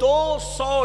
200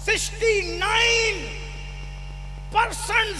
69%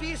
20,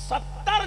70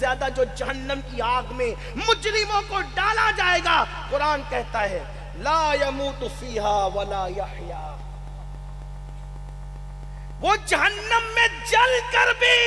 زیادہ جو جہنم کی آگ میں مجرموں کو ڈالا جائے گا، قرآن کہتا ہے لا يموت فیہا ولا یحیا، وہ جہنم میں جل کر بھی،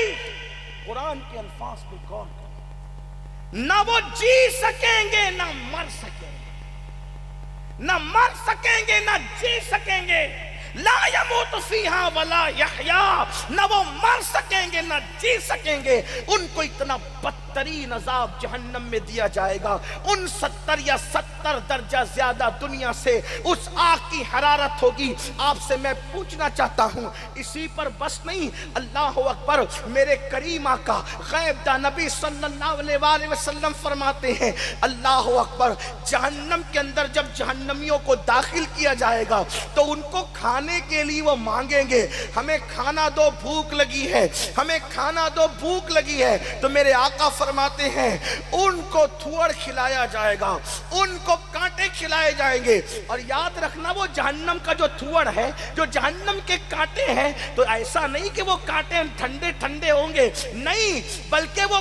قرآن کے الفاظ پہ غور کریں، نہ وہ جی سکیں گے نہ مر سکیں گے، نہ مر سکیں گے نہ جی سکیں گے، لا يموت فیہا ولا یحیا، نہ وہ مر سکیں گے نہ جی سکیں گے، ان کو اتنا بدترین عذاب جہنم میں دیا جائے گا، ان 70 یا 70 درجہ زیادہ دنیا سے اس آگ کی حرارت ہوگی۔ آپ سے میں پوچھنا چاہتا ہوں، اسی پر بس نہیں، اللہ اکبر، میرے کریم آقا غیب دا نبی صلی اللہ علیہ وآلہ وسلم فرماتے ہیں اللہ اکبر، جہنم کے اندر جب جہنمیوں کو داخل کیا جائے گا تو ان کو کھانے کے لیے وہ مانگیں گے، ہمیں کھانا دو، بھوک لگی ہے، ہمیں کھانا دو، بھوک لگی ہے، تو میرے آقا فرماتے ہیں ان کو تھوڑ کھلایا جائے گا، ان کو کانٹے کھلائے جائیں گے۔ اور یاد رکھنا وہ جہنم کا جو تھوڑ ہے، جو جہنم کے کانٹے ہیں، تو ایسا نہیں کہ وہ کانٹے ٹھنڈے ٹھنڈے ہوں گے، نہیں، بلکہ وہ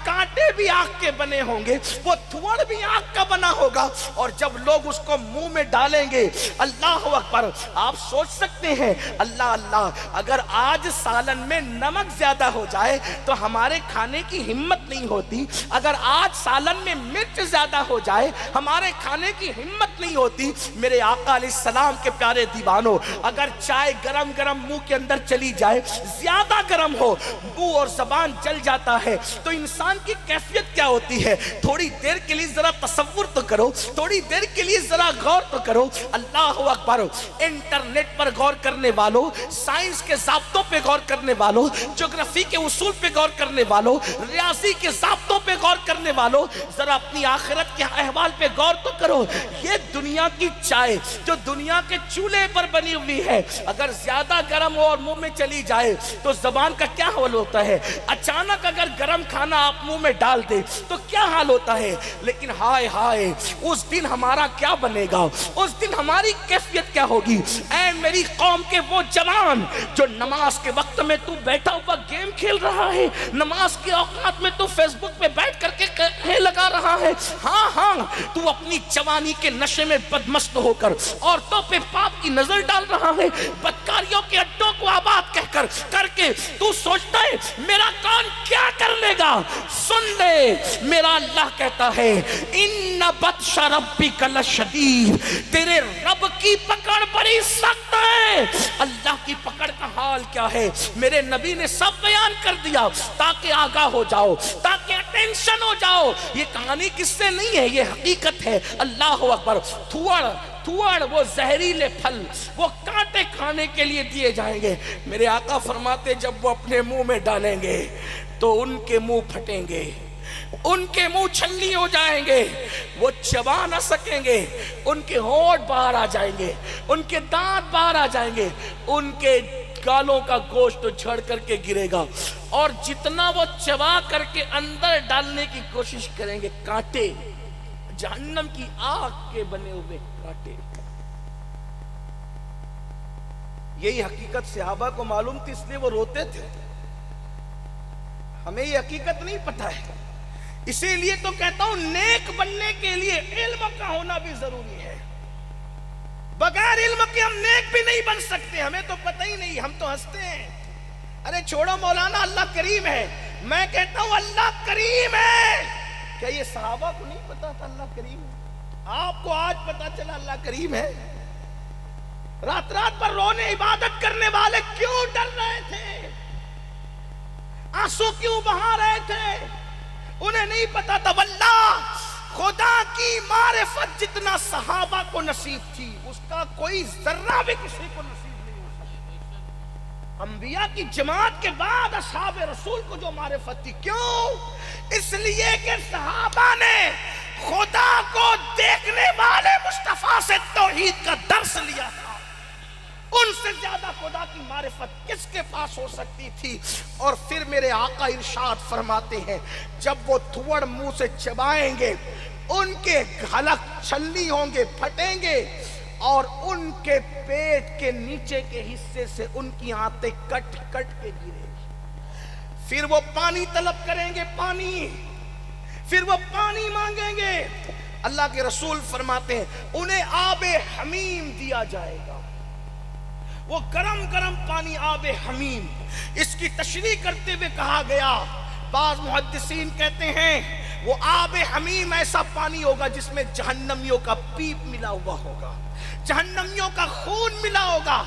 کانٹے بھی آگ کے بنے ہوں گے، وہ تھوڑ بھی آگ کا بنا ہوگا، اور جب لوگ اس کو منہ میں ڈالیں گے، اللہ اکبر، آپ سوچ سکتے ہیں اللہ اللہ، اگر آج سالن میں نمک زیادہ ہو جائے تو ہمارے کھانے کی ہمت نہیں ہوتی، اگر آج سالن میں مرچ زیادہ ہو جائے ہمارے کھانے کی ہمت نہیں ہوتی۔ میرے آقا علیہ السلام کے پیارے دیوانوں، اگر چائے گرم گرم منہ کے اندر چلی جائے، زیادہ گرم ہو، منہ اور زبان جل جاتا ہے، تو انسان کی کیفیت کیا ہوتی ہے؟ تھوڑی دیر کے لیے ذرا تصور تو کرو، تھوڑی دیر کے لیے ذرا غور تو کرو۔ اللہ اکبر، انٹرنیٹ پر غور کرنے والوں، سائنس کے ضابطوں پہ غور کرنے والوں، جغرافی کے اصول پہ غور کرنے والوں، ریاضی کے ضابطوں پہ غور کرنے والوں، ذرا اپنی آخرت کے احوال پہ غور تو کرو۔ یہ دنیا کی چائے جو دنیا کے چولہے پر بنی ہوئی ہے، اگر زیادہ گرم ہو اور منہ میں چلی جائے تو زبان کا کیا حال ہوتا ہے؟ اچانک اگر گرم کھانا آپ منہ میں ڈال دے تو کیا حال ہوتا ہے؟ لیکن ہائے ہائے، اس دن ہمارا کیا بنے گا؟ اس دن ہماری کیفیت کیا ہوگی؟ اے میری قوم کے وہ جوان جو نماز کے وقت میں تو بیٹھا ہوا گیم کھیل رہا ہے، نماز کے اوقات میں تو فیس بک پہ بیٹھ کر کے لگا رہا ہے، ہاں ہاں، تو اپنی جوانی کے نشے میں بدمست ہو کر عورتوں پہ پاپ کی نظر ڈال رہا ہے، بدکاریوں کے اڈوں کو آباد کر کے تو سوچتا ہے میرا کون کیا کر لے گا؟ سن لے، میرا اللہ کہتا ہے ان بطش ربک لشدید، تیرے رب کی پکڑ بڑی سخت ہے۔ اللہ کی پکڑ کا حال کیا ہے میرے نبی نے سب بیان کر دیا، تاکہ آگاہ ہو جاؤ، تاکہ اٹینشن ہو جاؤ۔ یہ کہانی کس سے نہیں ہے، یہ حقیقت ہے۔ اللہ اکبر، تھوڑ وہ زہریلے پھل، وہ کانٹے کھانے کے لیے دیے جائیں گے۔ میرے آقا فرماتے جب وہ اپنے منہ میں ڈالیں گے تو ان کے منہ پھٹیں گے، ان کے منہ چھلنی ہو جائیں گے، وہ چبا نہ سکیں گے، ان کے ہونٹ باہر آ جائیں گے، ان کے دانت باہر آ جائیں گے، ان کے گالوں کا گوشت جھڑ کر کے گرے گا، اور جتنا وہ چبا کر کے اندر ڈالنے کی کوشش کریں گے، کانٹے، جہنم کی آگ کے بنے ہوئے کانٹے۔ یہی حقیقت صحابہ کو معلوم تھی، اس لیے وہ روتے تھے۔ ہمیں یہ حقیقت نہیں پتہ ہے، اسی لیے تو کہتا ہوں نیک بننے کے لیے علم کا ہونا بھی ضروری ہے۔ بغیر علم کے ہم نیک بھی نہیں بن سکتے، ہمیں تو پتہ ہی نہیں، ہم تو ہنستے ہیں، ارے چھوڑو مولانا اللہ کریم ہے۔ میں کہتا ہوں اللہ کریم ہے، کیا یہ صحابہ کو نہیں پتا تھا اللہ کریم ہے؟ آپ کو آج پتا چلا اللہ کریم ہے؟ رات رات پر رونے عبادت کرنے والے کیوں ڈر رہے تھے؟ آنسو کیوں بہا رہے تھے؟ انہیں نہیں پتا تھا واللہ خدا کی معرفت جتنا صحابہ کو نصیب تھی اس کا کوئی ذرہ بھی کسی کو نصیب نہیں ہو سکتا۔ انبیاء کی جماعت کے بعد اصحاب رسول کو جو معرفت تھی، کیوں؟ اس لیے کہ صحابہ نے خدا کو دیکھنے والے مصطفیٰ سے توحید کا درس لیا تھا۔ ان سے زیادہ خدا کی معرفت کس کے پاس ہو سکتی تھی؟ اور پھر میرے آقا ارشاد فرماتے ہیں جب وہ تھوڑ منہ سے چبائیں گے، ان کے حلق چھلنی ہوں گے، پھٹیں گے، اور ان کے پیٹ کے نیچے کے حصے سے ان کی آنتیں کٹ کٹ کے گریں گی۔ پھر وہ پانی طلب کریں گے، پانی، پھر وہ پانی مانگیں گے، اللہ کے رسول فرماتے ہیں انہیں آب حمیم دیا جائے گا، وہ گرم گرم پانی آب حمیم۔ اس کی تشریح کرتے ہوئے کہا گیا، بعض محدثین کہتے ہیں وہ آب حمیم ایسا پانی ہوگا جس میں جہنمیوں کا پیپ ملا ہوا ہوگا، جہنمیوں کا خون ملا ہوگا،